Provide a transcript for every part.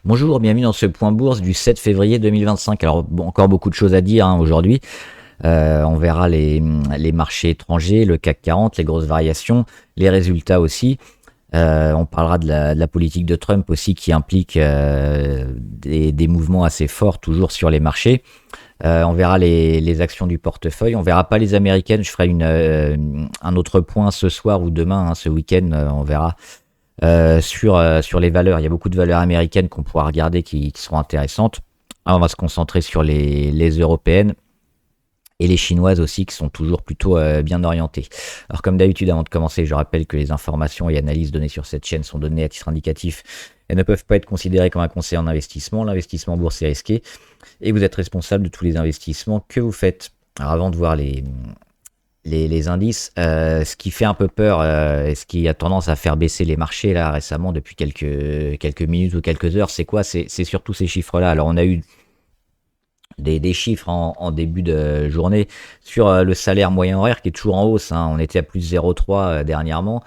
Bonjour, bienvenue dans ce point bourse du 7 février 2025. Alors, encore beaucoup de choses à dire aujourd'hui. On verra les marchés étrangers, le CAC 40, les grosses variations, les résultats aussi. On parlera de la politique de Trump aussi qui implique des mouvements assez forts toujours sur les marchés. On verra les actions du portefeuille. On verra pas les américaines. Je ferai un autre point ce soir ou demain, ce week-end. On verra sur les valeurs. Il y a beaucoup de valeurs américaines qu'on pourra regarder qui seront intéressantes. On va se concentrer sur les européennes et les chinoises aussi qui sont toujours plutôt bien orientées. Alors comme d'habitude, avant de commencer, je rappelle que les informations et analyses données sur cette chaîne sont données à titre indicatif et ne peuvent pas être considérées comme un conseil en investissement. L'investissement en bourse est risqué et vous êtes responsable de tous les investissements que vous faites. Alors avant de voir les indices, ce qui fait un peu peur et ce qui a tendance à faire baisser les marchés là récemment depuis quelques minutes ou quelques heures, c'est quoi? C'est surtout ces chiffres-là. Alors on a eu des chiffres en début de journée sur le salaire moyen horaire qui est toujours en hausse. On était à plus 0,3 dernièrement.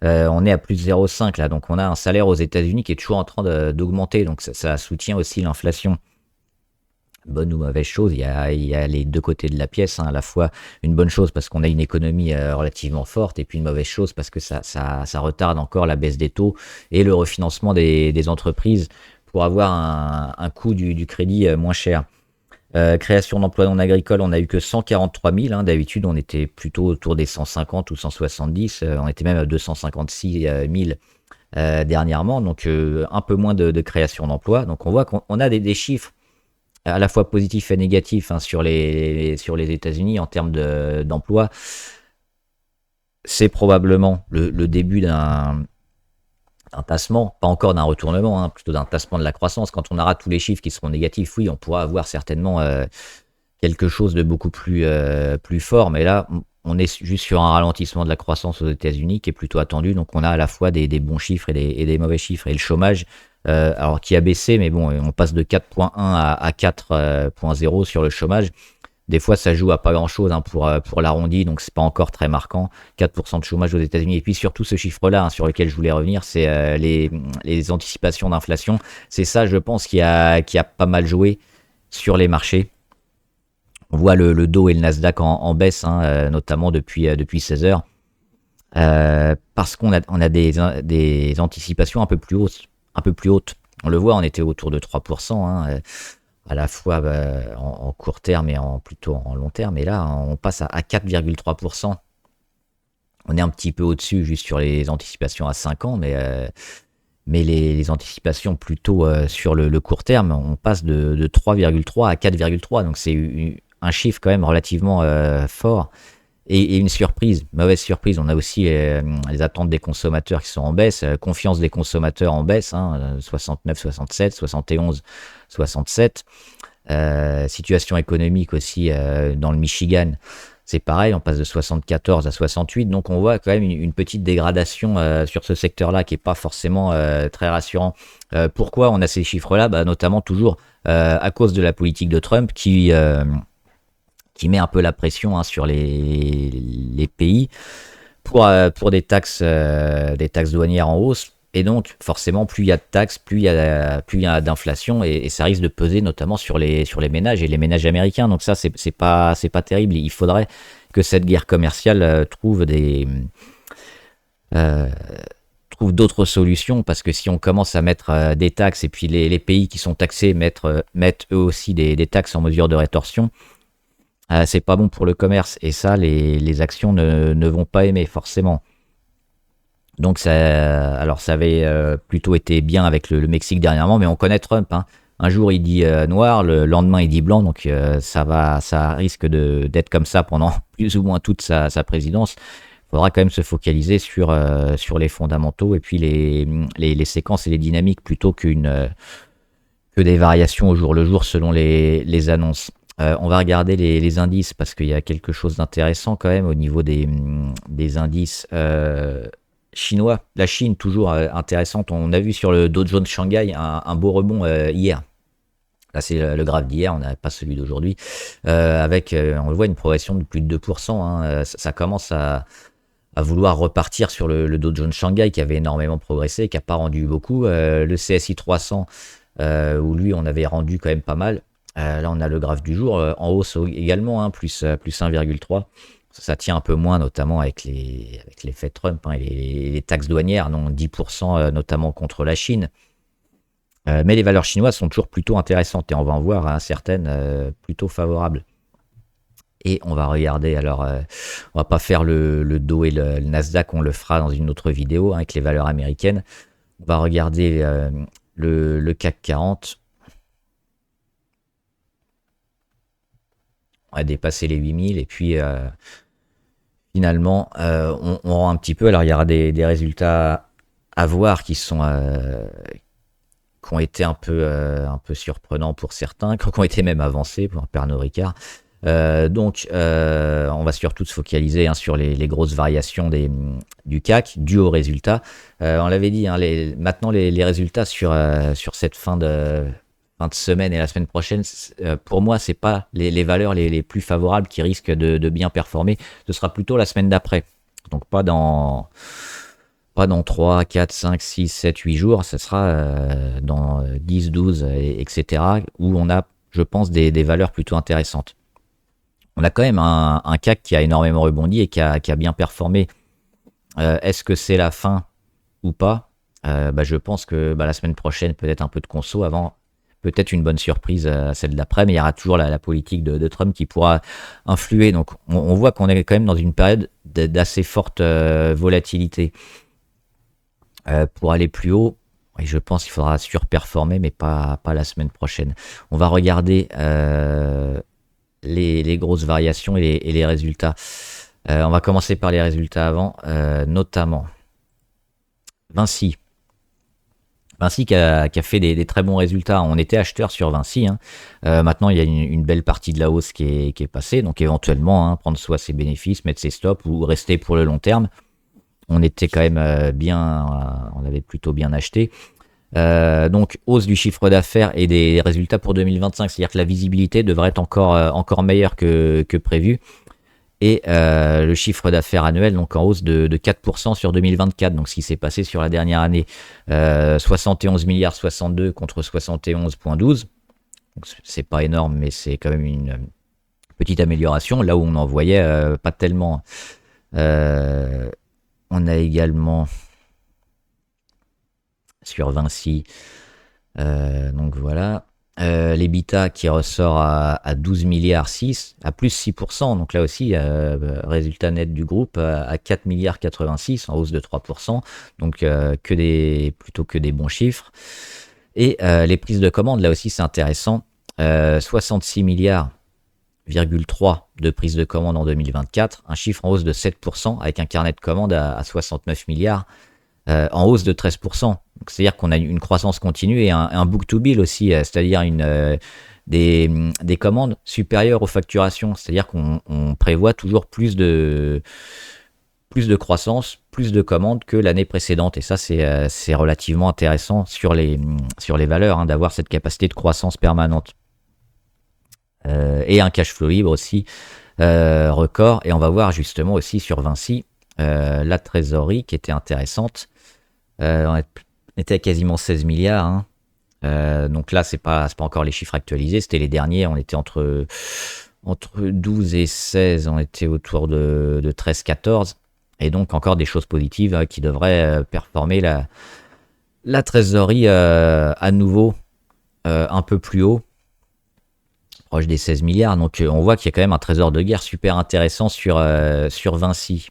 On est à plus 0,5 là. Donc on a un salaire aux États-Unis qui est toujours en train d'augmenter. Donc ça soutient aussi l'inflation. Bonne ou mauvaise chose, il y a les deux côtés de la pièce, à la fois une bonne chose parce qu'on a une économie relativement forte et puis une mauvaise chose parce que ça retarde encore la baisse des taux et le refinancement des entreprises pour avoir un coût du crédit moins cher. Création d'emplois non agricoles, on n'a eu que 143 000. D'habitude, on était plutôt autour des 150 ou 170. On était même à 256 000 dernièrement. Donc, un peu moins de création d'emplois. Donc, on voit qu'on a des chiffres à la fois positifs et négatifs sur les États-Unis en termes d'emploi. C'est probablement le début d'un tassement, pas encore d'un retournement, plutôt d'un tassement de la croissance. Quand on aura tous les chiffres qui seront négatifs, oui, on pourra avoir certainement quelque chose de beaucoup plus fort. Mais là, on est juste sur un ralentissement de la croissance aux États-Unis qui est plutôt attendu. Donc, on a à la fois des bons chiffres et des mauvais chiffres. Et le chômage, alors qui a baissé, mais bon, on passe de 4,1 à 4,0 sur le chômage. Des fois, ça joue à pas grand-chose pour l'arrondi, donc c'est pas encore très marquant. 4% de chômage aux États-Unis. Et puis surtout, ce chiffre-là sur lequel je voulais revenir, c'est les anticipations d'inflation. C'est ça, je pense, qui a pas mal joué sur les marchés. On voit le Dow et le Nasdaq en baisse, notamment depuis 16 heures, parce qu'on a des anticipations un peu plus hautes. On le voit, on était autour de 3%. À la fois en court terme et plutôt en long terme. Et là, on passe à 4,3%. On est un petit peu au-dessus, juste sur les anticipations à 5 ans, mais les anticipations plutôt sur le court terme, on passe de 3,3 à 4,3. Donc c'est un chiffre quand même relativement fort. Et une surprise, mauvaise surprise, on a aussi les attentes des consommateurs qui sont en baisse, confiance des consommateurs en baisse, 69, 67, 71, 67. Situation économique aussi dans le Michigan, c'est pareil, on passe de 74 à 68, donc on voit quand même une petite dégradation sur ce secteur-là qui n'est pas forcément très rassurant. Pourquoi on a ces chiffres-là? Notamment toujours à cause de la politique de Trump qui met un peu la pression sur les pays pour des taxes douanières en hausse. Et donc, forcément, plus il y a de taxes, plus il y a d'inflation, et ça risque de peser notamment sur les ménages et les ménages américains. Donc ça, c'est pas terrible. Il faudrait que cette guerre commerciale trouve d'autres solutions, parce que si on commence à mettre des taxes et puis les pays qui sont taxés mettent eux aussi des taxes en mesure de rétorsion, c'est pas bon pour le commerce, et ça, les actions ne vont pas aimer forcément. Donc ça avait plutôt été bien avec le Mexique dernièrement, mais on connaît Trump. Un jour il dit noir, le lendemain il dit blanc, donc ça risque d'être comme ça pendant plus ou moins toute sa présidence. Il faudra quand même se focaliser sur les fondamentaux et puis les séquences et les dynamiques plutôt que des variations au jour le jour selon les annonces. On va regarder les indices parce qu'il y a quelque chose d'intéressant quand même au niveau des indices chinois. La Chine, toujours intéressante. On a vu sur le Dow Jones Shanghai un beau rebond hier. Là, c'est le graphe d'hier, on n'a pas celui d'aujourd'hui. Avec, on le voit, une progression de plus de 2%. Ça commence à vouloir repartir sur le Dow Jones Shanghai qui avait énormément progressé, qui n'a pas rendu beaucoup. Le CSI 300 où lui, on avait rendu quand même pas mal. Là, on a le graphe du jour en hausse également, hein, plus 1,3. Ça tient un peu moins, notamment avec l'effet Trump, hein, et les taxes douanières, non, 10% notamment contre la Chine. Mais les valeurs chinoises sont toujours plutôt intéressantes et on va en voir, hein, certaines plutôt favorables. Et on va regarder, alors on va pas faire le Dow et le Nasdaq, on le fera dans une autre vidéo, hein, avec les valeurs américaines. On va regarder le CAC 40. On va dépasser les 8000 et puis finalement on rend un petit peu. Alors il y aura des résultats à voir qui ont été un peu surprenants pour certains, qui ont été même avancés pour Pernod Ricard. Donc, on va surtout se focaliser, hein, sur les grosses variations du CAC dues aux résultats. On l'avait dit, hein, maintenant les résultats sur cette fin de semaine et la semaine prochaine, pour moi, c'est pas les valeurs les plus favorables qui risquent de bien performer. Ce sera plutôt la semaine d'après. Donc, pas dans 3, 4, 5, 6, 7, 8 jours, ce sera dans 10, 12, etc., où on a, je pense, des valeurs plutôt intéressantes. On a quand même un CAC qui a énormément rebondi et qui a bien performé. Est-ce que c'est la fin ou pas? Je pense que la semaine prochaine, peut-être un peu de conso avant, peut-être une bonne surprise celle d'après, mais il y aura toujours la politique de Trump qui pourra influer. Donc on voit qu'on est quand même dans une période d'assez forte volatilité. Pour aller plus haut, et je pense qu'il faudra surperformer, mais pas la semaine prochaine. On va regarder les grosses variations et les résultats. On va commencer par les résultats avant, notamment Vinci. Vinci qui a fait des très bons résultats. On était acheteur sur Vinci, hein. Maintenant, il y a une belle partie de la hausse qui est passée. Donc éventuellement, hein, prendre soit ses bénéfices, mettre ses stops ou rester pour le long terme. On était quand même on avait plutôt bien acheté. Donc hausse du chiffre d'affaires et des résultats pour 2025, c'est-à-dire que la visibilité devrait être encore meilleure que prévu. Et le chiffre d'affaires annuel, donc en hausse de 4% sur 2024, donc ce qui s'est passé sur la dernière année, 71 milliards 62 contre 71,12. C'est pas énorme, mais c'est quand même une petite amélioration, là où on en voyait pas tellement. On a également sur Vinci, donc voilà, l'EBITDA qui ressort à 12 milliards 6, à plus 6%, donc là aussi, résultat net du groupe à 4 milliards 86, en hausse de 3%, donc plutôt que des bons chiffres. Et les prises de commande, là aussi c'est intéressant, 66 milliards 3 de prises de commande en 2024, un chiffre en hausse de 7%, avec un carnet de commandes à 69 milliards, en hausse de 13%. C'est-à-dire qu'on a une croissance continue et un book-to-bill aussi, c'est-à-dire des commandes supérieures aux facturations. C'est-à-dire qu'on prévoit toujours plus de croissance, plus de commandes que l'année précédente. Et ça, c'est relativement intéressant sur les valeurs, hein, d'avoir cette capacité de croissance permanente. Et un cash flow libre aussi record. Et on va voir justement aussi sur Vinci la trésorerie qui était intéressante. On était à quasiment 16 milliards. Hein. Donc là, c'est pas encore les chiffres actualisés. C'était les derniers. On était entre 12 et 16. On était autour de 13-14. Et donc encore des choses positives qui devraient performer la trésorerie à nouveau un peu plus haut, proche des 16 milliards. Donc on voit qu'il y a quand même un trésor de guerre super intéressant sur Vinci.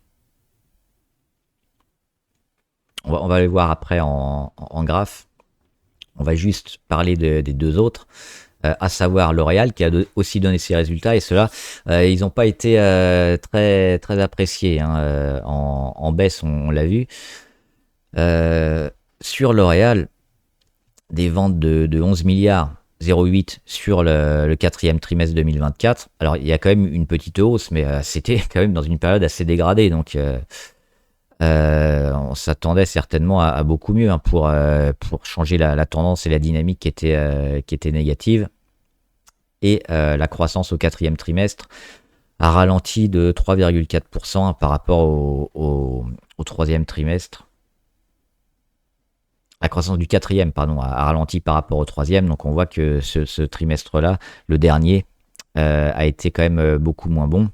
On va aller voir après en graphe. On va juste parler des deux autres, à savoir L'Oréal qui a aussi donné ses résultats, et ceux-là, ils n'ont pas été très, très appréciés, hein, en baisse, on l'a vu. Sur L'Oréal, des ventes de 11 milliards 0,8 sur le quatrième trimestre 2024. Alors il y a quand même une petite hausse, mais c'était quand même dans une période assez dégradée, donc on s'attendait certainement à beaucoup mieux, hein, pour changer la tendance et la dynamique qui était négative. Et la croissance au quatrième trimestre a ralenti de 3,4%, hein, par rapport au troisième trimestre. La croissance du quatrième, pardon, a ralenti par rapport au troisième. Donc on voit que ce trimestre-là, le dernier, a été quand même beaucoup moins bon.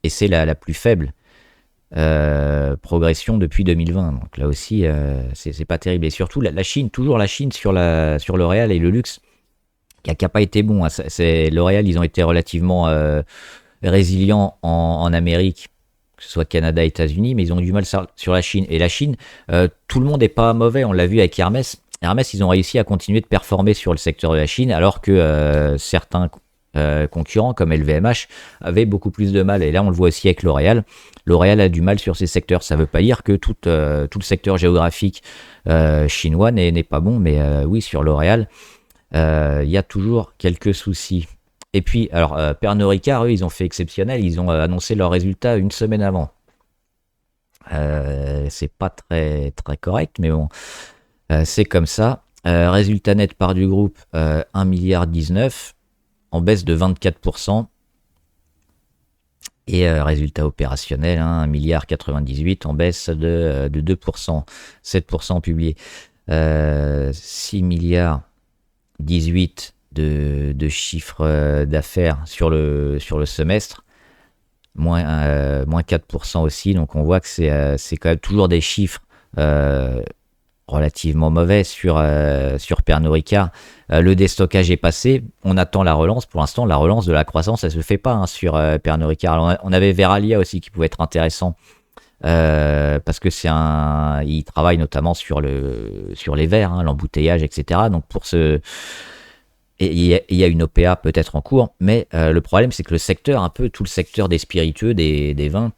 Et c'est la plus faible progression depuis 2020. Donc là aussi, c'est pas terrible. Et surtout, la Chine, toujours la Chine sur L'Oréal et le luxe, qui a pas été bon. Hein. L'Oréal, ils ont été relativement résilients en Amérique, que ce soit Canada, États-Unis, mais ils ont eu du mal sur la Chine. Et la Chine, tout le monde n'est pas mauvais. On l'a vu avec Hermès. Hermès, ils ont réussi à continuer de performer sur le secteur de la Chine, alors que certains concurrents comme LVMH avaient beaucoup plus de mal. Et là, on le voit aussi avec L'Oréal. L'Oréal a du mal sur ces secteurs. Ça ne veut pas dire que tout le secteur géographique chinois n'est pas bon, mais oui, sur L'Oréal, il y a toujours quelques soucis. Et puis, alors, Pernod Ricard, eux, ils ont fait exceptionnel. Ils ont annoncé leurs résultats une semaine avant. C'est pas très, très correct, mais bon, c'est comme ça. Résultat net part du groupe, 1,19 milliard, en baisse de 24%. Et résultat opérationnel, 1,98 milliard, en baisse de 2%, 7% publié. 6 milliards 18 de chiffre d'affaires sur le semestre, moins 4% aussi. Donc on voit que c'est quand même toujours des chiffres relativement mauvais sur Pernod Ricard. Le déstockage est passé, on attend la relance. Pour l'instant, la relance de la croissance, elle se fait pas sur Pernod Ricard. Alors, on avait Veralia aussi qui pouvait être intéressant parce que il travaille notamment sur les verres, l'embouteillage, etc. Donc il y a une OPA peut-être en cours, mais le problème c'est que le secteur, tout le secteur des spiritueux, des vins,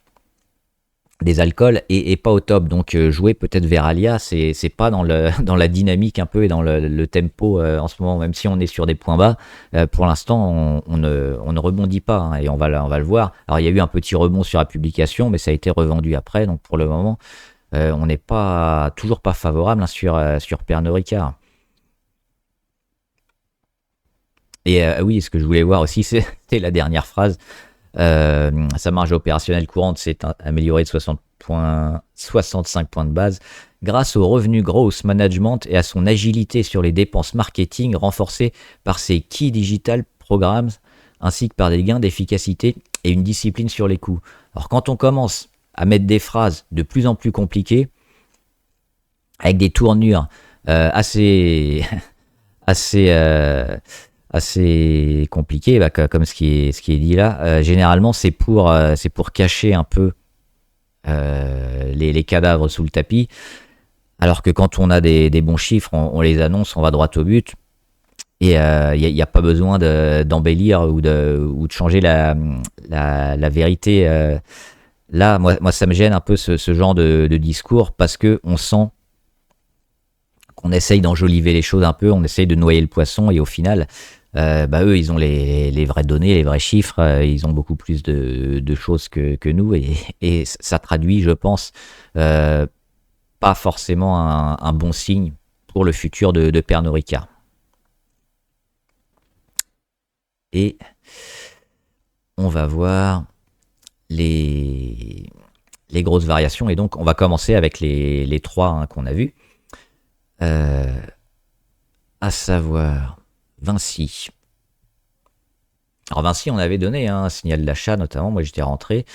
des alcools est pas au top. Donc jouer peut-être Veralia, c'est pas dans la dynamique un peu et dans le tempo en ce moment, même si on est sur des points bas. Pour l'instant, on ne rebondit pas, et on va le voir. Alors il y a eu un petit rebond sur la publication, mais ça a été revendu après. Donc pour le moment, on n'est toujours pas favorable sur Pernod Ricard. Et oui, ce que je voulais voir aussi, c'était la dernière phrase. Sa marge opérationnelle courante s'est améliorée de 65 points de base grâce au revenu gross management et à son agilité sur les dépenses marketing renforcées par ses key digital programs ainsi que par des gains d'efficacité et une discipline sur les coûts. Alors quand on commence à mettre des phrases de plus en plus compliquées avec des tournures assez compliqué, comme ce qui est dit là. Généralement, c'est pour cacher un peu les cadavres sous le tapis, alors que quand on a des bons chiffres, on les annonce, on va droit au but, et il n'y a pas besoin d'embellir ou de changer la vérité. Là, moi, ça me gêne un peu ce genre de discours, parce que on sent qu'on essaye d'enjoliver les choses un peu, on essaye de noyer le poisson, et au final, eux, ils ont les vraies données, les vrais chiffres, ils ont beaucoup plus de choses que nous, et ça traduit, je pense, pas forcément un bon signe pour le futur de Pernod Ricard. Et on va voir les grosses variations, et donc on va commencer avec les trois qu'on a vus, à savoir Vinci. Alors Vinci, on avait donné un signal d'achat, notamment. Moi, j'étais rentré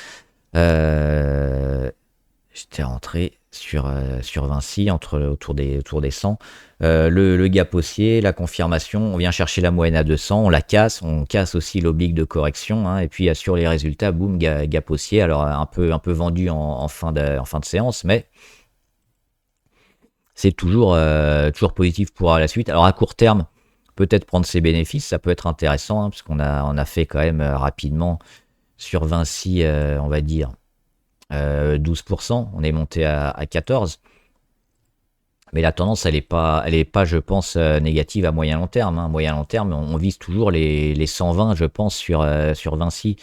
sur Vinci autour des 100. Le gap haussier, la confirmation, on vient chercher la moyenne à 200, on la casse, on casse aussi l'oblique de correction, et puis sur les résultats, boum, gap haussier. Alors un peu vendu en fin de séance, mais c'est toujours positif pour la suite. Alors à court terme, peut-être prendre ses bénéfices, ça peut être intéressant, parce qu'on a fait quand même rapidement sur Vinci, on va dire 12%, on est monté à 14%, mais la tendance elle est pas, je pense, négative à moyen long terme. Moyen long terme, on vise toujours les 120, je pense, sur Vinci,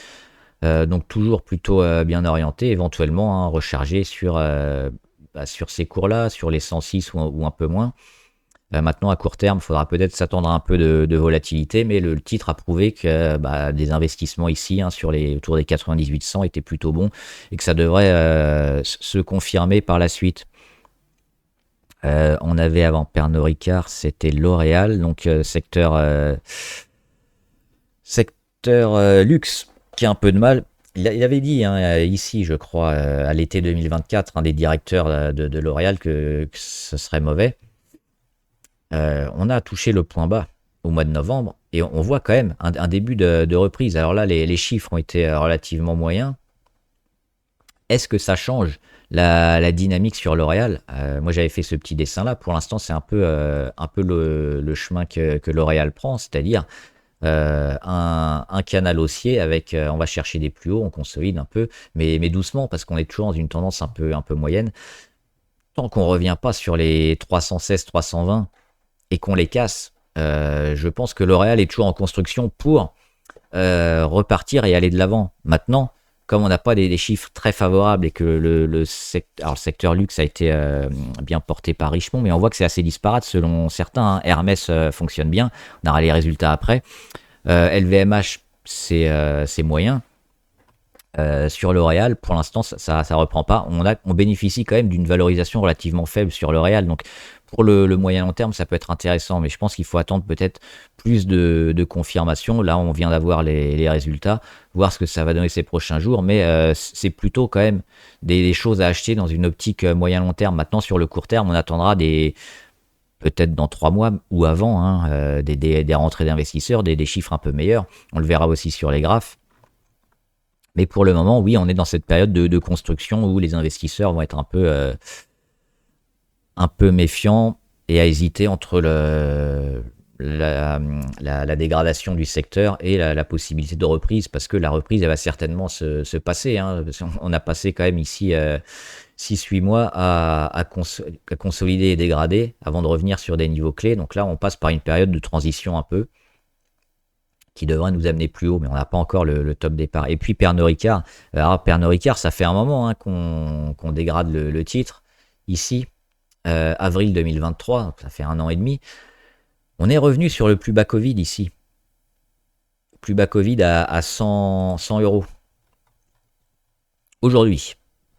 donc toujours plutôt bien orienté, éventuellement recharger sur ces cours-là, sur les 106 ou un peu moins. Maintenant, à court terme, il faudra peut-être s'attendre à un peu de volatilité, mais le titre a prouvé que des investissements ici, autour des 98-100, étaient plutôt bons, et que ça devrait se confirmer par la suite. On avait avant Pernod Ricard, c'était L'Oréal, donc secteur luxe, qui a un peu de mal. Il avait dit ici, je crois, à l'été 2024, un des directeurs de L'Oréal, que ce serait mauvais. On a touché le point bas au mois de novembre et on voit quand même un début de reprise. Alors là, les chiffres ont été relativement moyens. Est-ce que ça change la dynamique sur L'Oréal? Moi, j'avais fait ce petit dessin-là. Pour l'instant, c'est un peu le chemin que L'Oréal prend, c'est-à-dire un canal haussier avec, on va chercher des plus hauts, on consolide un peu, mais doucement parce qu'on est toujours dans une tendance un peu moyenne. Tant qu'on revient pas sur les 316, 320 et qu'on les casse, je pense que L'Oréal est toujours en construction pour repartir et aller de l'avant. Maintenant, comme on n'a pas des chiffres très favorables et que le secteur luxe a été bien porté par Richemont, mais on voit que c'est assez disparate selon certains, hein. Hermès fonctionne bien, on aura les résultats après. LVMH, c'est moyen. Sur L'Oréal, pour l'instant, ça reprend pas. On bénéficie quand même d'une valorisation relativement faible sur L'Oréal. Donc, pour le moyen long terme, ça peut être intéressant. Mais je pense qu'il faut attendre peut-être plus de confirmation. Là, on vient d'avoir les résultats, voir ce que ça va donner ces prochains jours. Mais c'est plutôt quand même des choses à acheter dans une optique moyen long terme. Maintenant, sur le court terme, on attendra peut-être dans 3 mois ou avant, hein, des rentrées d'investisseurs, des chiffres un peu meilleurs. On le verra aussi sur les graphes. Mais pour le moment, oui, on est dans cette période de construction où les investisseurs vont être un peu méfiants et à hésiter entre la dégradation du secteur et la possibilité de reprise, parce que la reprise, elle va certainement se passer, hein. On a passé quand même ici 6-8 mois à consolider et dégrader avant de revenir sur des niveaux clés. Donc là, on passe par une période de transition un peu qui devrait nous amener plus haut, mais on n'a pas encore le top départ. Et puis Pernod Ricard, alors Pernod Ricard, ça fait un moment, hein, qu'on dégrade le titre. Ici, avril 2023, donc ça fait 1 an et demi, on est revenu sur le plus bas Covid ici. Plus bas Covid à 100 euros. Aujourd'hui,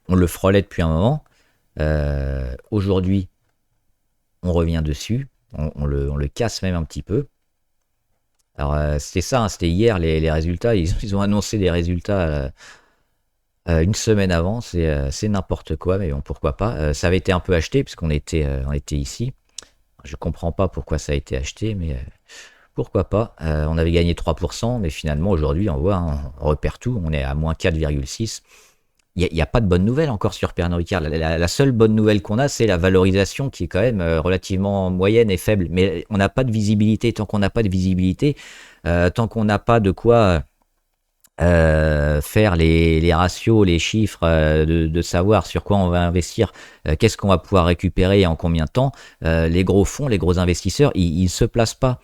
on le frôlait depuis un moment. Aujourd'hui, on revient dessus. On le casse même un petit peu. Alors, c'était ça, hein, c'était hier les résultats. Ils ont annoncé des résultats une semaine avant. C'est n'importe quoi, mais bon, pourquoi pas. Ça avait été un peu acheté puisqu'on on était ici. Je comprends pas pourquoi ça a été acheté, mais pourquoi pas. On avait gagné 3%, mais finalement, aujourd'hui, on voit, hein, on repère tout. On est à moins 4,6. Il n'y a pas de bonne nouvelle encore sur Pernod Ricard. La seule bonne nouvelle qu'on a, c'est la valorisation qui est quand même relativement moyenne et faible. Mais on n'a pas de visibilité. Tant qu'on n'a pas de visibilité, tant qu'on n'a pas de quoi faire les ratios, les chiffres, de savoir sur quoi on va investir, qu'est-ce qu'on va pouvoir récupérer et en combien de temps, les gros fonds, les gros investisseurs, ils ne se placent pas.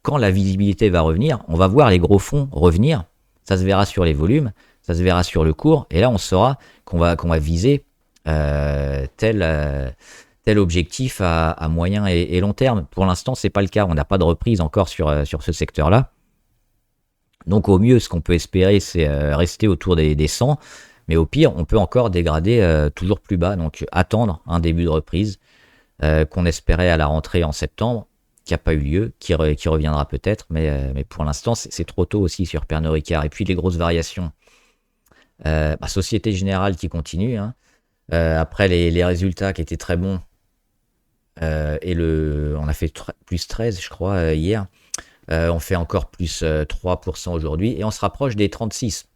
Quand la visibilité va revenir, on va voir les gros fonds revenir. Ça se verra sur les volumes, ça se verra sur le cours, et là on saura qu'on va viser tel objectif à moyen et long terme. Pour l'instant, c'est pas le cas. On n'a pas de reprise encore sur ce secteur-là. Donc au mieux, ce qu'on peut espérer, c'est rester autour des 100, mais au pire, on peut encore dégrader toujours plus bas. Donc attendre un début de reprise qu'on espérait à la rentrée en septembre, qui n'a pas eu lieu, qui reviendra peut-être, mais pour l'instant, c'est trop tôt aussi sur Pernod Ricard. Et puis les grosses variations. Société Générale qui continue, hein. Après les résultats qui étaient très bons, on a fait plus 13, je crois, hier. On fait encore plus 3% aujourd'hui et on se rapproche des 36.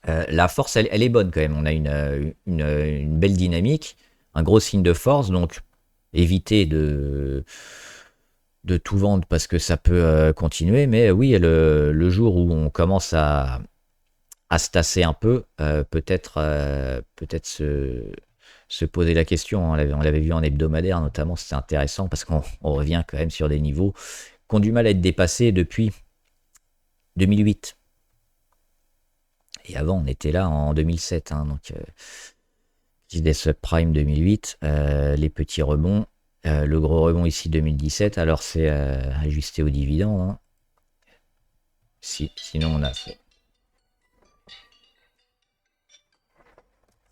La force, elle est bonne quand même. On a une belle dynamique, un gros signe de force, donc éviter de tout vendre parce que ça peut continuer. Mais oui, le jour où on commence à se tasser un peu, peut-être se poser la question. On l'avait vu en hebdomadaire notamment, c'était intéressant parce qu'on revient quand même sur des niveaux qui ont du mal à être dépassés depuis 2008. Et avant, on était là en 2007, hein, donc des subprimes 2008, les petits rebonds, le gros rebond ici 2017. Alors c'est ajusté aux dividendes, hein. Sinon on a fait.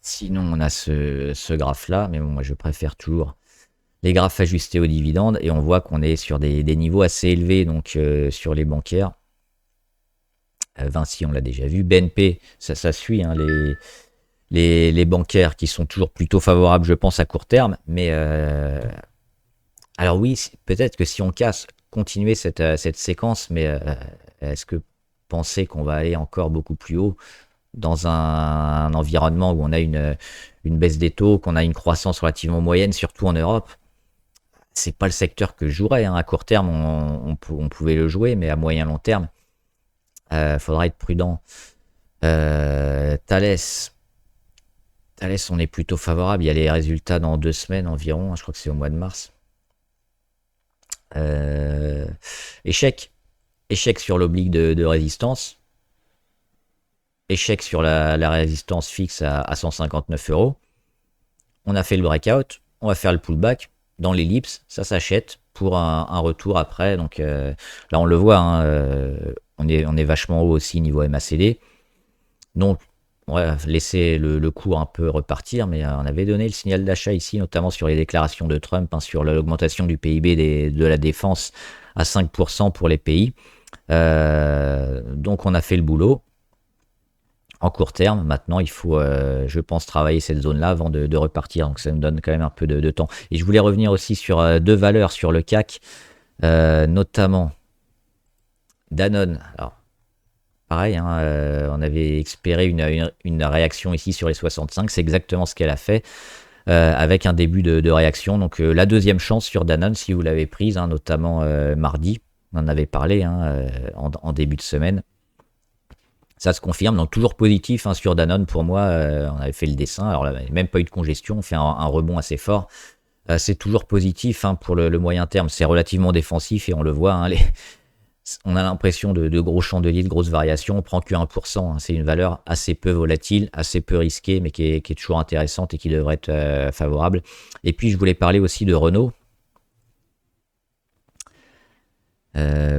Sinon, on a ce graphe-là, mais bon, moi je préfère toujours les graphes ajustés aux dividendes, et on voit qu'on est sur des niveaux assez élevés donc sur les bancaires. Vinci, on l'a déjà vu. BNP, ça suit hein, les bancaires qui sont toujours plutôt favorables, je pense, à court terme. Mais alors oui, peut-être que si on casse, continuer cette séquence, mais est-ce que penser qu'on va aller encore beaucoup plus haut dans un environnement où on a une baisse des taux, qu'on a une croissance relativement moyenne, surtout en Europe, c'est pas le secteur que je jouerais. Hein. À court terme, on pouvait le jouer, mais à moyen long terme, faudra être prudent. Thales, on est plutôt favorable. Il y a les résultats dans 2 semaines environ. Je crois que c'est au mois de mars. Échec sur l'oblique de résistance. Échec sur la résistance fixe à 159 euros. On a fait le breakout. On va faire le pullback. Dans l'ellipse, ça s'achète pour un retour après. Donc là, on le voit. Hein, on est vachement haut aussi niveau MACD. Donc, on va laisser le cours un peu repartir, mais on avait donné le signal d'achat ici, notamment sur les déclarations de Trump, hein, sur l'augmentation du PIB de la défense à 5% pour les pays. Donc, on a fait le boulot. En court terme, maintenant, il faut, je pense, travailler cette zone-là avant de repartir. Donc, ça nous donne quand même un peu de temps. Et je voulais revenir aussi sur 2 valeurs sur le CAC, notamment Danone. Alors, pareil, hein, on avait espéré une réaction ici sur les 65. C'est exactement ce qu'elle a fait, avec un début de réaction. Donc, la deuxième chance sur Danone, si vous l'avez prise, hein, notamment mardi. On en avait parlé hein, en début de semaine. Ça se confirme, donc toujours positif hein, sur Danone pour moi. On avait fait le dessin, alors là, même pas eu de congestion, on fait un rebond assez fort. C'est toujours positif hein, pour le moyen terme, c'est relativement défensif et on le voit. Hein, on a l'impression de gros chandeliers, de grosses variations, on prend que 1%. Hein, c'est une valeur assez peu volatile, assez peu risquée, mais qui est toujours intéressante et qui devrait être favorable. Et puis je voulais parler aussi de Renault.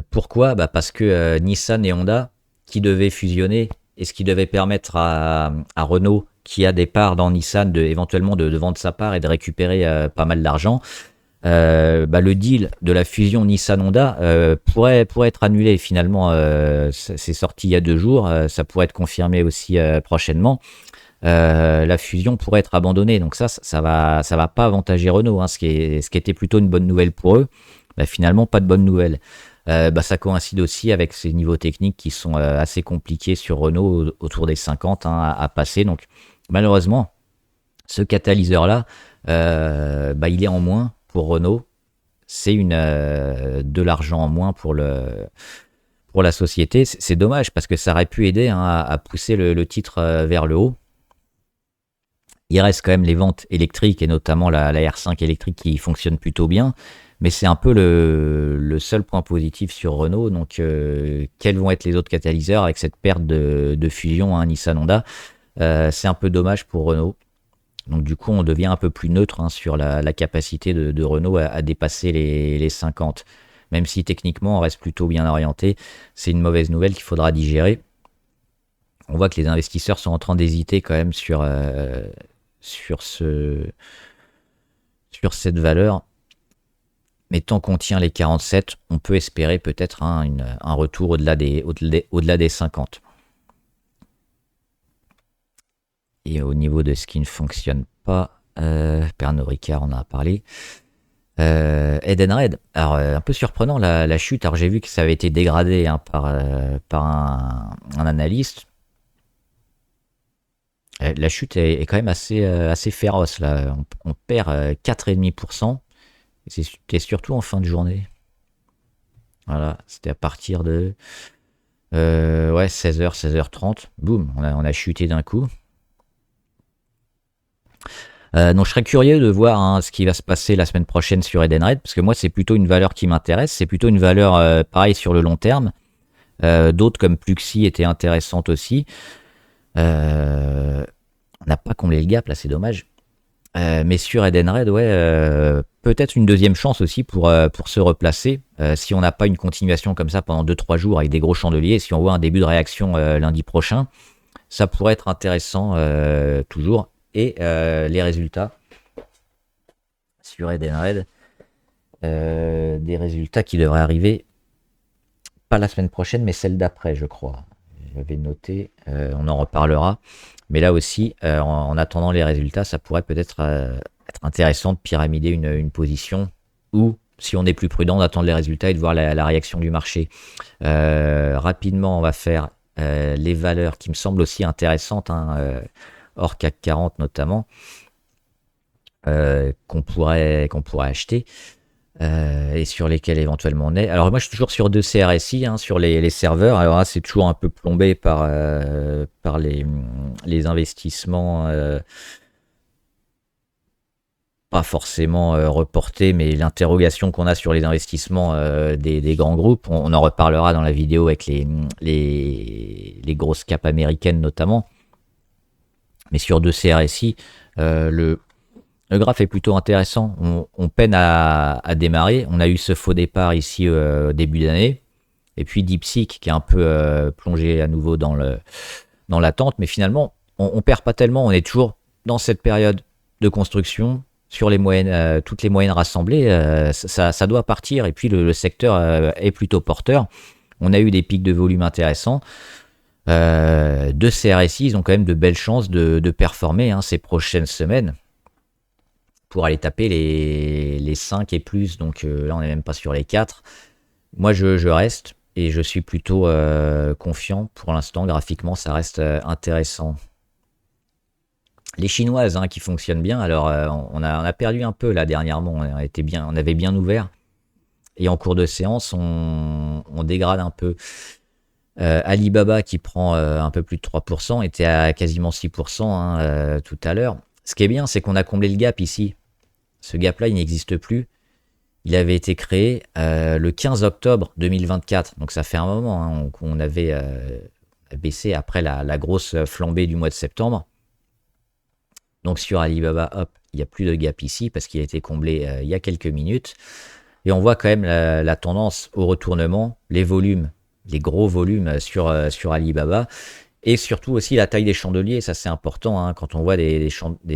Pourquoi parce que Nissan et Honda, qui devait fusionner et ce qui devait permettre à Renault, qui a des parts dans Nissan, éventuellement de vendre sa part et de récupérer pas mal d'argent. Le deal de la fusion Nissan-Honda pourrait être annulé finalement. C'est sorti il y a 2 jours, ça pourrait être confirmé aussi prochainement. La fusion pourrait être abandonnée, donc ça va pas avantager Renault, hein, ce qui était plutôt une bonne nouvelle pour eux. Finalement, pas de bonne nouvelle. Ça coïncide aussi avec ces niveaux techniques qui sont assez compliqués sur Renault, autour des 50 hein, à passer. Donc malheureusement, ce catalyseur-là, il est en moins pour Renault. C'est de l'argent en moins pour la société. C'est dommage parce que ça aurait pu aider hein, à pousser le titre vers le haut. Il reste quand même les ventes électriques et notamment la R5 électrique qui fonctionne plutôt bien. Mais c'est un peu le seul point positif sur Renault. Donc, quels vont être les autres catalyseurs avec cette perte de fusion hein, Nissan-Honda? C'est un peu dommage pour Renault. Donc, du coup, on devient un peu plus neutre hein, sur la capacité de Renault à dépasser les 50. Même si techniquement, on reste plutôt bien orienté. C'est une mauvaise nouvelle qu'il faudra digérer. On voit que les investisseurs sont en train d'hésiter quand même sur cette valeur. Mais tant qu'on tient les 47, on peut espérer peut-être un retour au-delà des 50. Et au niveau de ce qui ne fonctionne pas, Pernod Ricard, on en a parlé. Edenred, alors un peu surprenant la chute. Alors j'ai vu que ça avait été dégradé hein, par un analyste. La chute est quand même assez féroce là. On perd 4,5%. C'était surtout en fin de journée. Voilà, c'était à partir de 16h, 16h30. Boum, on a chuté d'un coup. Donc je serais curieux de voir hein, ce qui va se passer la semaine prochaine sur Edenred, parce que moi c'est plutôt une valeur qui m'intéresse, c'est plutôt une valeur pareil sur le long terme. D'autres comme Pluxee étaient intéressantes aussi. On n'a pas comblé le gap là, c'est dommage. Mais sur Edenred, peut-être une deuxième chance aussi pour se replacer. Si on n'a pas une continuation comme ça pendant 2-3 jours avec des gros chandeliers, si on voit un début de réaction lundi prochain, ça pourrait être intéressant toujours. et les résultats sur Edenred. Des résultats qui devraient arriver pas la semaine prochaine, mais celle d'après, je crois. J'avais noté, on en reparlera. Mais là aussi, en attendant les résultats, ça pourrait peut-être être intéressant de pyramider une position, ou si on est plus prudent, d'attendre les résultats et de voir la réaction du marché. Rapidement, on va faire les valeurs qui me semblent aussi intéressantes, hein, hors CAC 40 notamment, qu'on pourrait acheter. Et sur lesquels éventuellement on est. Alors moi je suis toujours sur 2 CRSI, hein, sur les serveurs. Alors là c'est toujours un peu plombé par les investissements pas forcément reportés, mais l'interrogation qu'on a sur les investissements des grands groupes. On en reparlera dans la vidéo avec les grosses caps américaines notamment. Mais sur 2 CRSI, le graphe est plutôt intéressant. On peine à démarrer. On a eu ce faux départ ici au début d'année. Et puis DeepSeek qui est un peu plongé à nouveau dans l'attente. Mais finalement, on perd pas tellement. On est toujours dans cette période de construction. Sur les moyennes, toutes les moyennes rassemblées, ça doit partir. Et puis le secteur est plutôt porteur. On a eu des pics de volume intéressants. De CRSI, ils ont quand même de belles chances de performer, hein, ces prochaines semaines, pour aller taper les 5 et plus. Donc là, on n'est même pas sur les 4. Moi, je reste et je suis plutôt confiant. Pour l'instant, graphiquement, ça reste intéressant. Les chinoises, hein, qui fonctionnent bien. Alors, on a perdu un peu là dernièrement. On avait bien ouvert. Et en cours de séance, on dégrade un peu. Alibaba, qui prend un peu plus de 3%, était à quasiment 6%, hein, tout à l'heure. Ce qui est bien, c'est qu'on a comblé le gap ici. Ce gap-là, il n'existe plus. Il avait été créé le 15 octobre 2024. Donc ça fait un moment, hein, qu'on avait baissé après la grosse flambée du mois de septembre. Donc sur Alibaba, hop, il n'y a plus de gap ici parce qu'il a été comblé il y a quelques minutes. Et on voit quand même la tendance au retournement, les volumes, les gros volumes sur Alibaba. Et surtout aussi la taille des chandeliers, ça c'est important, hein, quand on voit des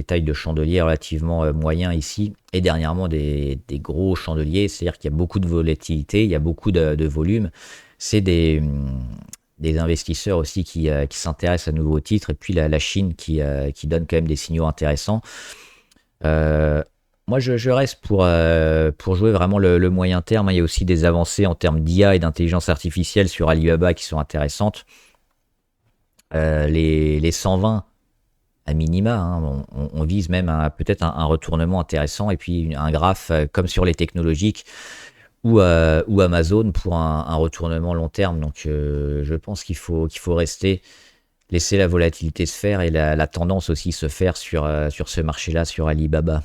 tailles de chandeliers relativement moyens ici, et dernièrement des gros chandeliers, c'est-à-dire qu'il y a beaucoup de volatilité, il y a beaucoup de volume. C'est des investisseurs aussi qui s'intéressent à nouveaux titres, et puis la Chine qui donne quand même des signaux intéressants. Moi je reste pour jouer vraiment le moyen terme. Il y a aussi des avancées en termes d'IA et d'intelligence artificielle sur Alibaba qui sont intéressantes. Les 120 à minima, hein, on vise même peut-être un retournement intéressant, et puis un graphe comme sur les technologiques ou Amazon pour un retournement long terme. Donc je pense qu'il faut rester, laisser la volatilité se faire et la tendance aussi se faire sur ce marché-là, sur Alibaba.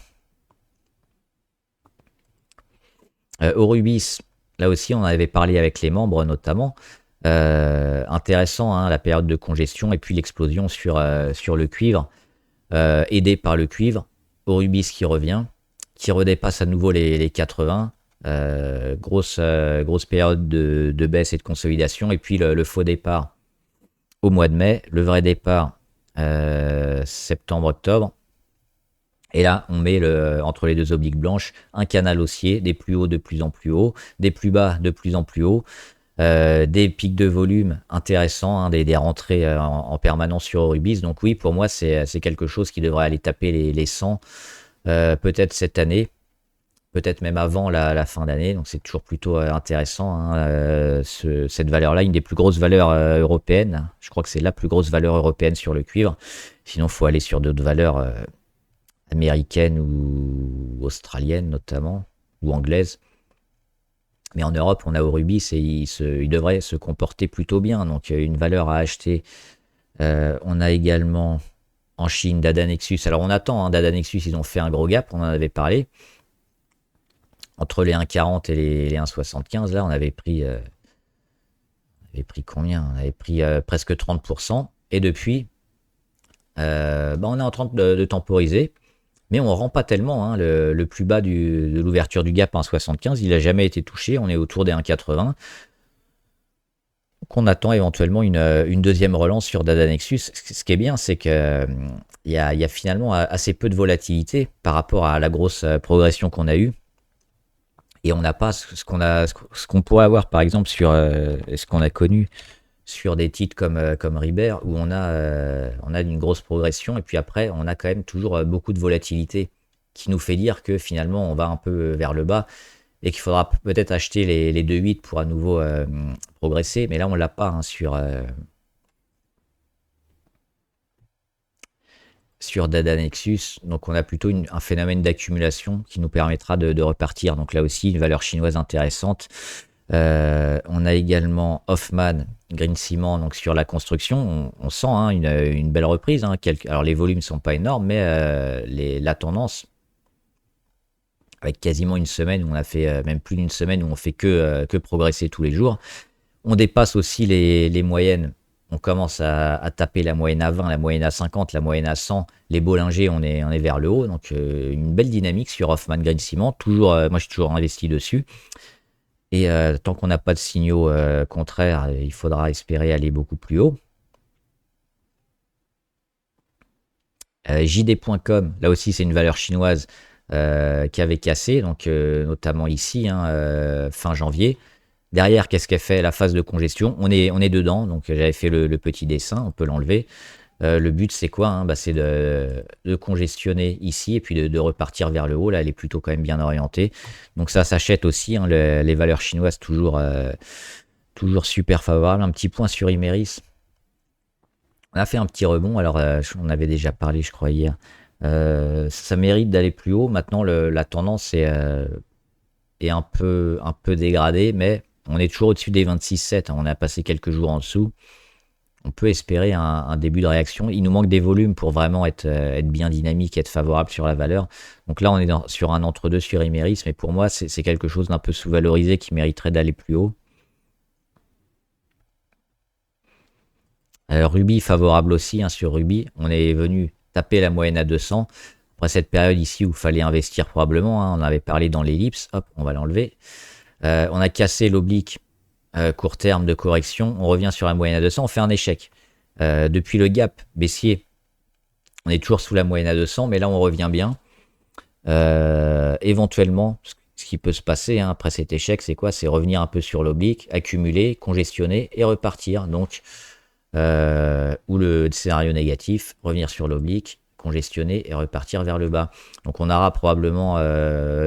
Orubis, là aussi on en avait parlé avec les membres notamment. Intéressant, hein, la période de congestion et puis l'explosion sur le cuivre, aidé par le cuivre. Orubis qui revient, qui redépasse à nouveau les 80. Grosse période de baisse et de consolidation, et puis le faux départ au mois de mai, le vrai départ septembre-octobre. Et là, on met entre les deux obliques blanches un canal haussier, des plus hauts de plus en plus hauts, des plus bas de plus en plus hauts. Des pics de volume intéressants, hein, des rentrées en permanence sur Orubis. Donc oui, pour moi, c'est quelque chose qui devrait aller taper les 100, peut-être cette année, peut-être même avant la fin d'année. Donc c'est toujours plutôt intéressant, hein, cette valeur-là, une des plus grosses valeurs européennes. Je crois que c'est la plus grosse valeur européenne sur le cuivre. Sinon, il faut aller sur d'autres valeurs américaines ou australiennes notamment, ou anglaises. Mais en Europe, on a Orubis et il devrait se comporter plutôt bien. Donc, une valeur à acheter. On a également en Chine Dada Nexus. Alors, on attend, hein, Dada Nexus, ils ont fait un gros gap, on en avait parlé. Entre les 1,40 et les 1,75, là, on avait pris combien? On avait pris presque 30%. Et depuis, on est en train de temporiser. Mais on ne rend pas tellement, hein, le plus bas de l'ouverture du gap 1,75, il n'a jamais été touché, on est autour des 1,80. qu'on attend éventuellement une deuxième relance sur Dada Nexus. Ce qui est bien, c'est que il y a finalement assez peu de volatilité par rapport à la grosse progression qu'on a eue. Et on n'a pas ce qu'on pourrait avoir par exemple sur ce qu'on a connu sur des titres comme Ribert, où on a une grosse progression et puis après on a quand même toujours beaucoup de volatilité qui nous fait dire que finalement on va un peu vers le bas et qu'il faudra peut-être acheter les 2,8 pour à nouveau progresser. Mais là on l'a pas hein, sur Dada Nexus. Donc on a plutôt un phénomène d'accumulation qui nous permettra de repartir. Donc là aussi, une valeur chinoise intéressante. On a également Hoffman, Green Cement, donc sur la construction. On sent hein, une belle reprise. Hein, alors les volumes ne sont pas énormes, mais la tendance, avec quasiment une semaine où on a fait, même plus d'une semaine où on fait que progresser tous les jours. On dépasse aussi les moyennes. On commence à taper la moyenne à 20, la moyenne à 50, la moyenne à 100. Les Bollinger, on est vers le haut. Donc, une belle dynamique sur Hoffman Green Cement. Toujours, moi, je suis toujours investi dessus. Et tant qu'on n'a pas de signaux contraires, il faudra espérer aller beaucoup plus haut. JD.com, là aussi, c'est une valeur chinoise qui avait cassé, donc notamment ici, hein, fin janvier. Derrière, qu'est-ce qu'elle fait? La phase de congestion. On est dedans, donc j'avais fait le petit dessin, on peut l'enlever. Le but, c'est quoi hein bah, c'est de congestionner ici et puis de repartir vers le haut. Là, elle est plutôt quand même bien orientée. Donc ça s'achète aussi, hein, les valeurs chinoises toujours super favorables. Un petit point sur Imerys. On a fait un petit rebond. Alors, on avait déjà parlé, je crois, hier. Ça mérite d'aller plus haut. Maintenant, la tendance est un peu dégradée, mais on est toujours au-dessus des 26,7. Hein. On a passé quelques jours en dessous. On peut espérer un début de réaction. Il nous manque des volumes pour vraiment être bien dynamique, être favorable sur la valeur. Donc là, on est sur un entre-deux sur Imerys, mais pour moi, c'est quelque chose d'un peu sous-valorisé qui mériterait d'aller plus haut. Ruby favorable aussi hein, sur Ruby. On est venu taper la moyenne à 200. Après cette période ici où il fallait investir probablement, hein, on avait parlé dans l'ellipse. Hop, on va l'enlever. On a cassé l'oblique court terme de correction. On revient sur la moyenne à 200. On fait un échec. Depuis le gap baissier, on est toujours sous la moyenne à 200, mais là on revient bien. Éventuellement, ce qui peut se passer hein, après cet échec, c'est quoi? C'est revenir un peu sur l'oblique, accumuler, congestionner et repartir. Donc, ou le scénario négatif, revenir sur l'oblique, congestionner et repartir vers le bas. Donc on aura probablement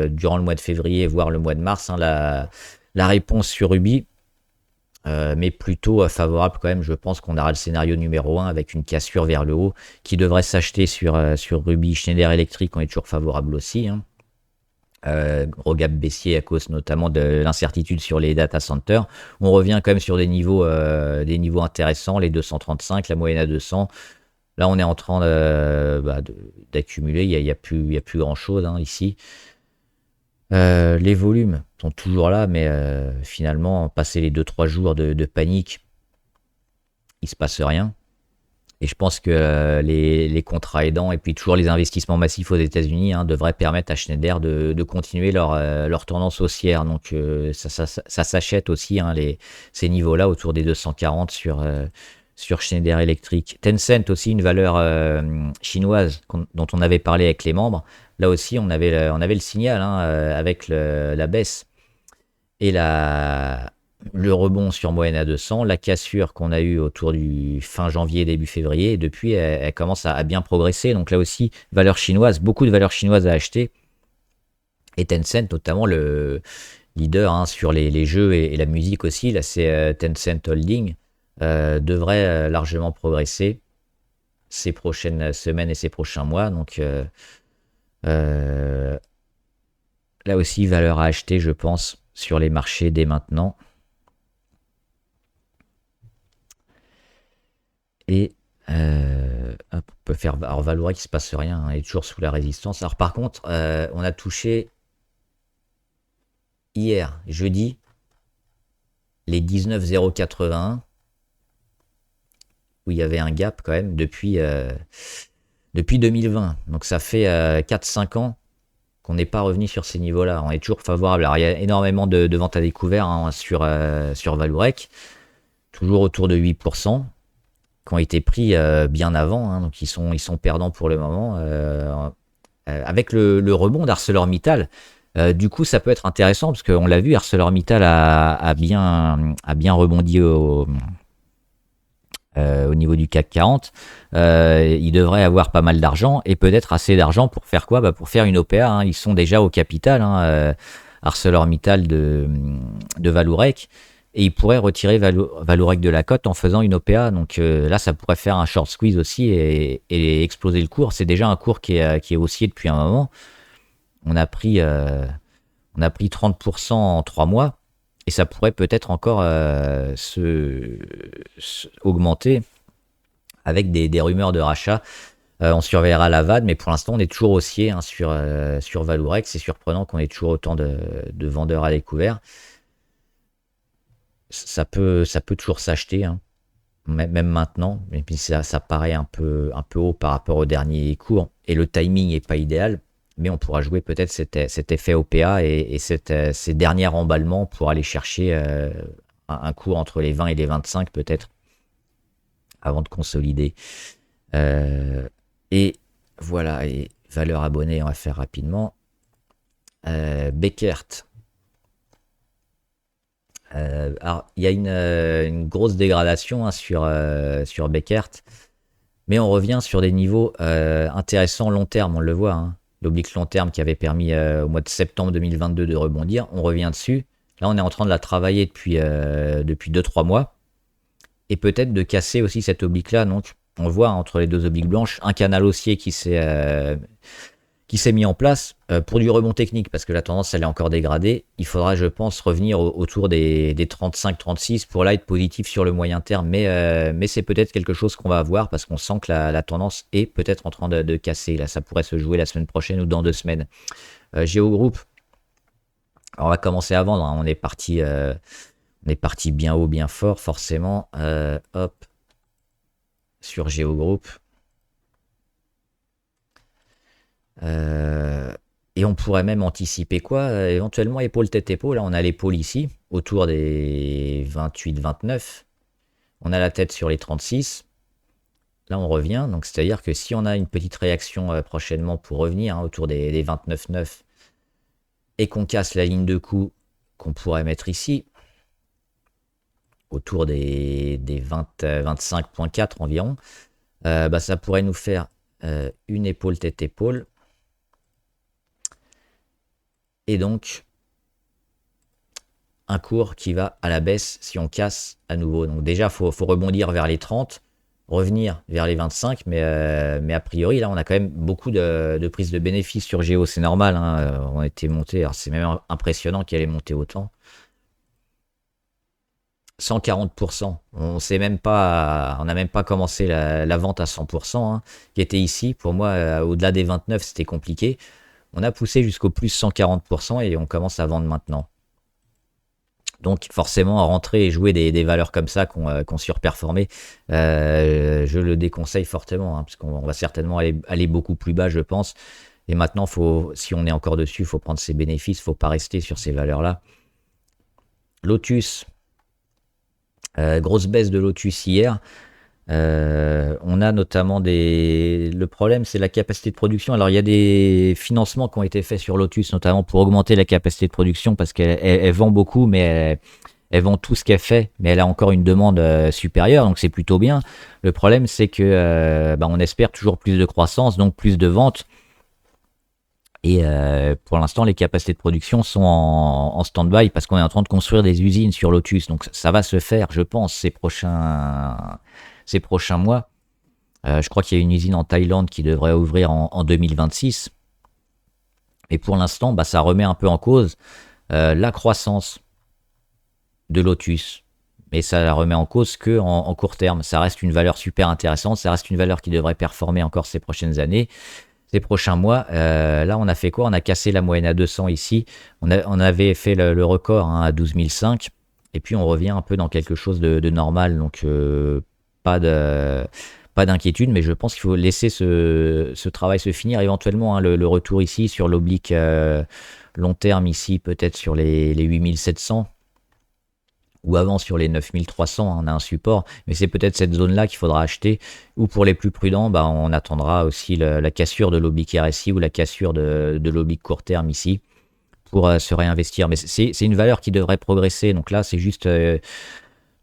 durant le mois de février, voire le mois de mars, hein, la réponse sur Ruby. Mais plutôt favorable quand même, je pense qu'on aura le scénario numéro 1 avec une cassure vers le haut qui devrait s'acheter sur Ruby. Schneider Electric, on est toujours favorable aussi. Hein. Gros gap baissier à cause notamment de l'incertitude sur les data centers. On revient quand même sur des niveaux intéressants, les 235, la moyenne à 200. Là, on est en train d'accumuler, il n'y a plus grand-chose hein, ici. Les volumes sont toujours là, mais finalement, passer les 2-3 jours de panique, il se passe rien. Et je pense que les contrats aidants et puis toujours les investissements massifs aux États-Unis hein, devraient permettre à Schneider de continuer leur tendance haussière. Donc ça s'achète aussi hein, ces niveaux-là autour des 240 sur Schneider Electric. Tencent aussi une valeur chinoise dont on avait parlé avec les membres. Là aussi on avait le signal hein, avec la baisse et le rebond sur moyenne à 200, la cassure qu'on a eue autour du fin janvier, début février, et depuis, elle commence à bien progresser. Donc là aussi, valeur chinoise, beaucoup de valeurs chinoises à acheter. Et Tencent, notamment le leader hein, sur les jeux et la musique aussi, là c'est Tencent Holding, devrait largement progresser ces prochaines semaines et ces prochains mois. Donc là aussi, valeur à acheter, je pense, sur les marchés dès maintenant. Et on peut faire. Alors Valourec, il ne se passe rien, hein, il est toujours sous la résistance. Alors par contre, on a touché hier, jeudi, les 19,081, où il y avait un gap quand même depuis 2020. Donc ça fait 4-5 ans qu'on n'est pas revenu sur ces niveaux-là. On est toujours favorable. Alors il y a énormément de ventes à découvert hein, sur Valourec. toujours autour de 8%, qui ont été pris bien avant, hein, donc ils sont perdants pour le moment. Avec le rebond d'ArcelorMittal, du coup, ça peut être intéressant parce qu'on l'a vu, ArcelorMittal a bien rebondi au niveau du CAC 40. Il devrait avoir pas mal d'argent et peut-être assez d'argent pour faire quoi? Bah, pour faire une OPA. Hein. Ils sont déjà au capital, hein, ArcelorMittal de Vallourec. Et ils pourraient retirer Vallourec de la cote en faisant une OPA. Donc là, ça pourrait faire un short squeeze aussi et exploser le cours. C'est déjà un cours qui est haussier depuis un moment. On a pris 30% en 3 mois. Et ça pourrait peut-être encore augmenter avec des rumeurs de rachat. On surveillera la VAD, mais pour l'instant, on est toujours haussier hein, sur Vallourec. C'est surprenant qu'on ait toujours autant de vendeurs à découvert. Ça peut toujours s'acheter, hein, même maintenant. Et puis ça paraît un peu haut par rapport au dernier cours. Et le timing n'est pas idéal. Mais on pourra jouer peut-être cet effet OPA et ces derniers emballements pour aller chercher un cours entre les 20 et les 25 peut-être avant de consolider. Et voilà, et valeur abonnée, on va faire rapidement. Bekaert. Alors, il y a une grosse dégradation hein, sur Bekaert, mais on revient sur des niveaux intéressants long terme, on le voit. Hein. L'oblique long terme qui avait permis au mois de septembre 2022 de rebondir, on revient dessus. Là, on est en train de la travailler depuis 2-3 mois. Et peut-être de casser aussi cette oblique-là. Donc, on voit entre les deux obliques blanches un canal haussier qui s'est mis en place pour du rebond technique, parce que la tendance, elle est encore dégradée. Il faudra, je pense, revenir autour des 35-36 pour là être positif sur le moyen terme. Mais c'est peut-être quelque chose qu'on va avoir parce qu'on sent que la tendance est peut-être en train de casser. Là, ça pourrait se jouer la semaine prochaine ou dans 2 semaines. Géogroupe, on va commencer à vendre. Hein. On est parti bien haut, bien fort, forcément. Hop, sur Géogroupe. Et on pourrait même anticiper quoi? Éventuellement épaule tête épaule. Là, on a l'épaule ici, autour des 28-29. On a la tête sur les 36. Là, on revient. Donc, c'est-à-dire que si on a une petite réaction prochainement pour revenir hein, autour des 29,9 et qu'on casse la ligne de coup qu'on pourrait mettre ici, autour des 25,4 environ, bah, ça pourrait nous faire une épaule tête épaule. Et donc, un cours qui va à la baisse si on casse à nouveau. Donc déjà, il faut rebondir vers les 30, revenir vers les 25, mais a priori, là, on a quand même beaucoup de prises de bénéfices sur Géo. C'est normal, hein, on a été monté, alors c'est même impressionnant qu'elle ait monté autant. 140%. On n'a même pas commencé la vente à 100%, hein, qui était ici. Pour moi, au-delà des 29, c'était compliqué. On a poussé jusqu'au plus 140% et on commence à vendre maintenant. Donc forcément, à rentrer et jouer des valeurs comme ça qu'on surperformé, je le déconseille fortement, hein, parce qu'on va certainement aller beaucoup plus bas, je pense. Et maintenant, si on est encore dessus, il faut prendre ses bénéfices, il ne faut pas rester sur ces valeurs-là. Lotus, grosse baisse de Lotus hier. On a notamment le problème, c'est la capacité de production. Alors, il y a des financements qui ont été faits sur Lotus, notamment pour augmenter la capacité de production, parce qu'elle vend beaucoup, mais elle vend tout ce qu'elle fait, mais elle a encore une demande supérieure, donc c'est plutôt bien. Le problème, c'est que on espère toujours plus de croissance, donc plus de ventes. Et pour l'instant, les capacités de production sont en stand-by parce qu'on est en train de construire des usines sur Lotus. Donc ça va se faire, je pense, ces prochains mois. Je crois qu'il y a une usine en Thaïlande qui devrait ouvrir en 2026. Et pour l'instant, ça remet un peu en cause la croissance de Lotus. Mais ça la remet en cause qu'en court terme. Ça reste une valeur super intéressante. Ça reste une valeur qui devrait performer encore ces prochaines années. Ces prochains mois, là on a fait quoi? On a cassé la moyenne à 200 ici, on avait fait le record hein, à 12 500 et puis on revient un peu dans quelque chose de normal, donc pas d'inquiétude, mais je pense qu'il faut laisser ce travail se finir éventuellement, hein, le retour ici sur l'oblique long terme ici, peut-être sur les 8700, ou avant sur les 9300, hein, on a un support, mais c'est peut-être cette zone-là qu'il faudra acheter, ou pour les plus prudents, bah, on attendra aussi la cassure de l'oblique RSI ou la cassure de l'oblique court terme ici pour se réinvestir. Mais c'est une valeur qui devrait progresser, donc là c'est juste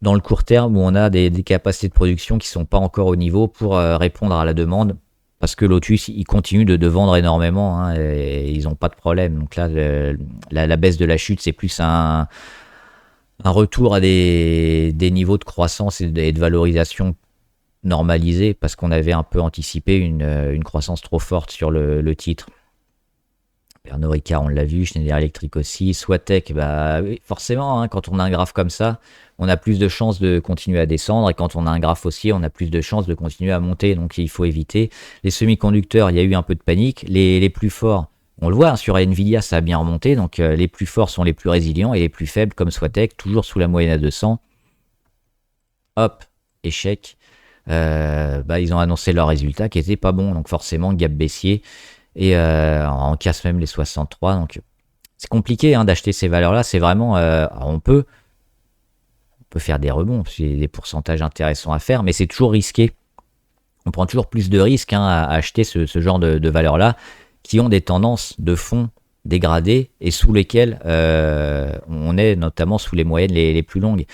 dans le court terme où on a des capacités de production qui sont pas encore au niveau pour répondre à la demande, parce que Lotus, ils continuent de vendre énormément, hein, et ils n'ont pas de problème. Donc là, la baisse de la chute, c'est plus un retour à des niveaux de croissance et de valorisation normalisés, parce qu'on avait un peu anticipé une croissance trop forte sur le titre. Pernod Ricard, on l'a vu, Schneider Electric aussi, Swatec, bah oui, forcément, hein, quand on a un graphe comme ça, on a plus de chances de continuer à descendre, et quand on a un graphe haussier, on a plus de chances de continuer à monter, donc il faut éviter. Les semi-conducteurs, il y a eu un peu de panique, les plus forts, on le voit, hein, sur Nvidia, ça a bien remonté, donc les plus forts sont les plus résilients, et les plus faibles, comme Swatec, toujours sous la moyenne à 200. Hop, échec. Bah, ils ont annoncé leurs résultats qui étaient pas bons, donc forcément, gap baissier. Et on casse même les 63, donc c'est compliqué, hein, d'acheter ces valeurs-là. C'est vraiment, on peut faire des rebonds, c'est des pourcentages intéressants à faire, mais c'est toujours risqué. On prend toujours plus de risques, hein, à acheter ce genre de valeurs-là qui ont des tendances de fond dégradées et sous lesquelles on est notamment sous les moyennes les plus longues.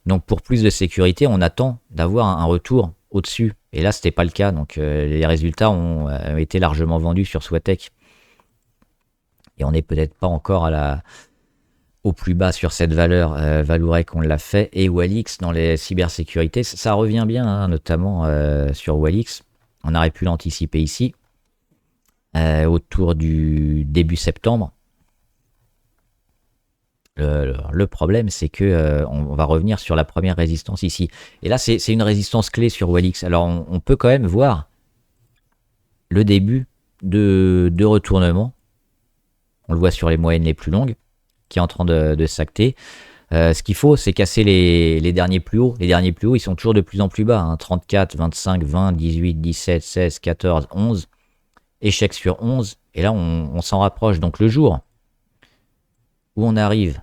Donc pour plus de sécurité, on attend d'avoir un retour au-dessus. Et là, c'était pas le cas. Donc les résultats ont été largement vendus sur Swatec. Et on n'est peut-être pas encore au plus bas sur cette valeur. Vallourec, on l'a fait. Et Walix dans les cybersécurités, ça revient bien, hein, notamment sur Walix. On aurait pu l'anticiper ici, autour du début septembre. Le problème, c'est que on va revenir sur la première résistance ici. Et là, c'est une résistance clé sur Walix. Alors, on peut quand même voir le début de retournement. On le voit sur les moyennes les plus longues, qui est en train de s'acter. Ce qu'il faut, c'est casser les derniers plus hauts. Les derniers plus hauts, ils sont toujours de plus en plus bas, hein. 34, 25, 20, 18, 17, 16, 14, 11. Échec sur 11. Et là, on s'en rapproche. Donc, le jour où on arrive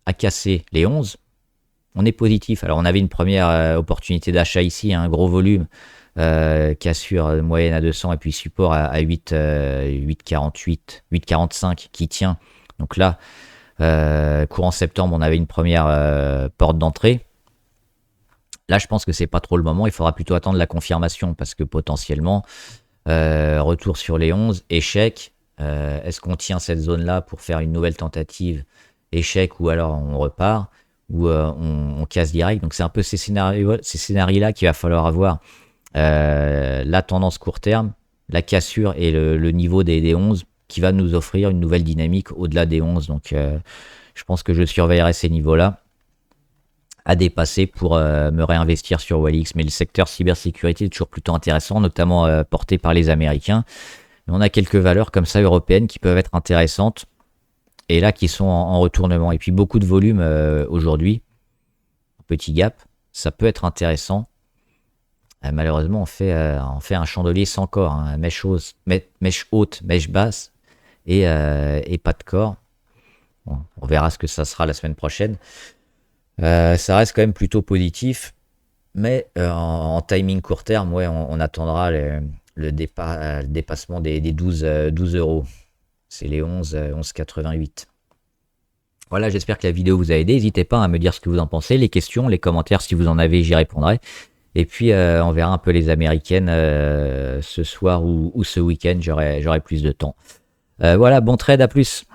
à casser les 11, on est positif. Alors on avait une première opportunité d'achat ici, un gros volume, cassure moyenne à 200 et puis support à 8,48, 8,45 qui tient. Donc là, courant septembre, on avait une première porte d'entrée. Là, je pense que c'est pas trop le moment. Il faudra plutôt attendre la confirmation parce que potentiellement, retour sur les 11, échec. Est-ce qu'on tient cette zone-là pour faire une nouvelle tentative, échec, ou alors on repart, ou on casse direct. Donc c'est un peu ces scénarios-là qu'il va falloir avoir. La tendance court terme, la cassure et le niveau des 11 qui va nous offrir une nouvelle dynamique au-delà des 11. Donc je pense que je surveillerai ces niveaux-là à dépasser pour me réinvestir sur Walix. Mais le secteur cybersécurité est toujours plutôt intéressant, notamment porté par les Américains. Mais on a quelques valeurs comme ça européennes qui peuvent être intéressantes et là qui sont en retournement. Et puis beaucoup de volume aujourd'hui, petit gap, ça peut être intéressant. Malheureusement, on fait un chandelier sans corps, hein. Mèche haute, mèche basse et pas de corps. Bon, on verra ce que ça sera la semaine prochaine. Ça reste quand même plutôt positif, mais en timing court terme, ouais, on attendra le dépassement des 12 euros. C'est les 11,88. Voilà, j'espère que la vidéo vous a aidé. N'hésitez pas à me dire ce que vous en pensez, les questions, les commentaires, si vous en avez, j'y répondrai. Et puis, on verra un peu les américaines ce soir ou ce week-end, j'aurai plus de temps. Voilà, bon trade, à plus.